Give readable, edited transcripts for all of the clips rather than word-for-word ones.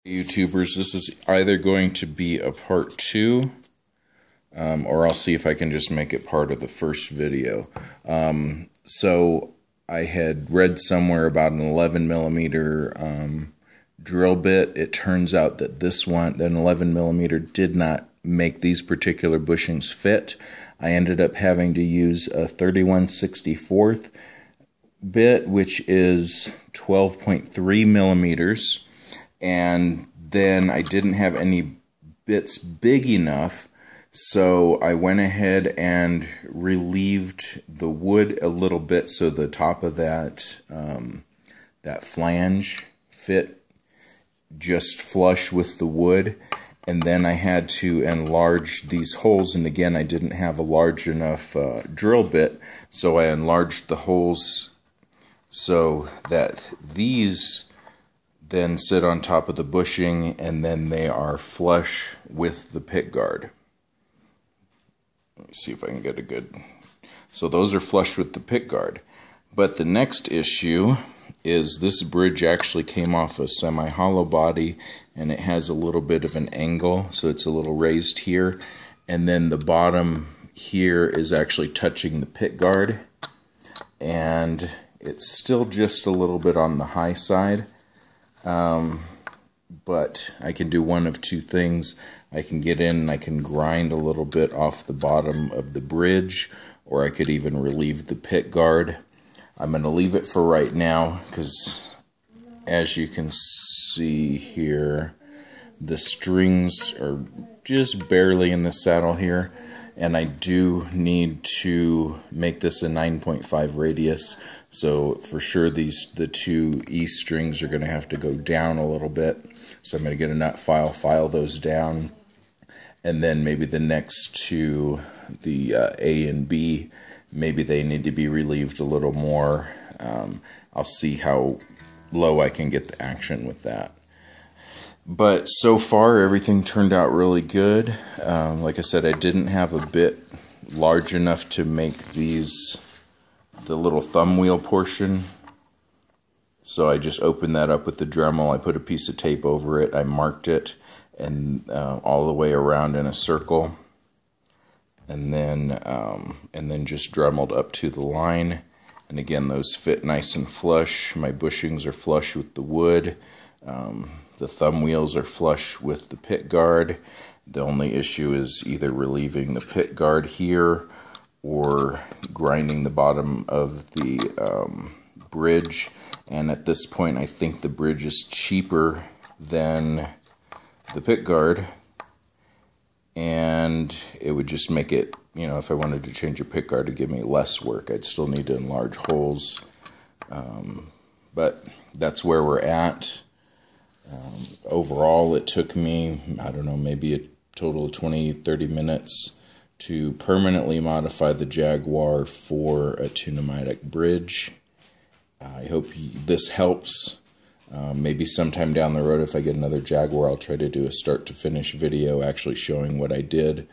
YouTubers, this is either going to be a part 2 or I'll see if I can just make it part of the first video. So I had read somewhere about an 11mm drill bit. It turns out that this one, an 11mm, did not make these particular bushings fit. I ended up having to use a 31/64 bit, which is 12.3 millimeters. And then I didn't have any bits big enough, so I went ahead and relieved the wood a little bit so the top of that that flange fit just flush with the wood. And then I had to enlarge these holes, and again I didn't have a large enough drill bit, so I enlarged the holes so that these then sit on top of the bushing, and then they are flush with the pick guard. Let me see if I can get a good... So those are flush with the pick guard. But the next issue is this bridge actually came off a semi-hollow body, and it has a little bit of an angle, so it's a little raised here. And then the bottom here is actually touching the pick guard, and it's still just a little bit on the high side. But I can do one of two things. I can get in and I can grind a little bit off the bottom of the bridge, or I could even relieve the pick guard. I'm going to leave it for right now because, as you can see here, the strings are just barely in the saddle here, and I do need to make this a 9.5 radius, so for sure the two E strings are going to have to go down a little bit. So I'm going to get a nut file those down, and then maybe the next two, the A and B, maybe they need to be relieved a little more. I'll see how low I can get the action with that. But so far, everything turned out really good. Like I said, I didn't have a bit large enough to make these the little thumb wheel portion. So I just opened that up with the Dremel. I put a piece of tape over it. I marked it and all the way around in a circle, and then just Dremeled up to the line. And again, those fit nice and flush. My bushings are flush with the wood. The thumb wheels are flush with the pick guard. The only issue is either relieving the pick guard here or grinding the bottom of the bridge. And at this point, I think the bridge is cheaper than the pick guard, and it would just make it, you know, if I wanted to change a pick guard to give me less work, I'd still need to enlarge holes. But that's where we're at. Overall, it took me, I don't know, maybe a total of 20-30 minutes to permanently modify the Jaguar for a tunematic bridge. I hope this helps. Maybe sometime down the road, if I get another Jaguar, I'll try to do a start-to-finish video actually showing what I did.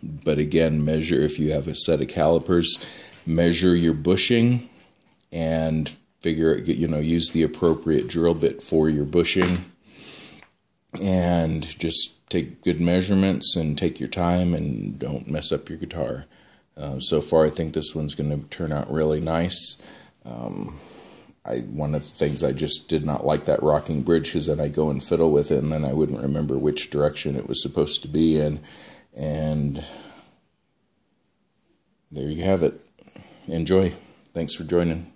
But again, measure, if you have a set of calipers, measure your bushing and figure, you know, use the appropriate drill bit for your bushing, and just take good measurements and take your time and don't mess up your guitar. So far, I think this one's going to turn out really nice. One of the things I just did not like that rocking bridge, because then I go and fiddle with it and then I wouldn't remember which direction it was supposed to be in. And there you have it. Enjoy. Thanks for joining.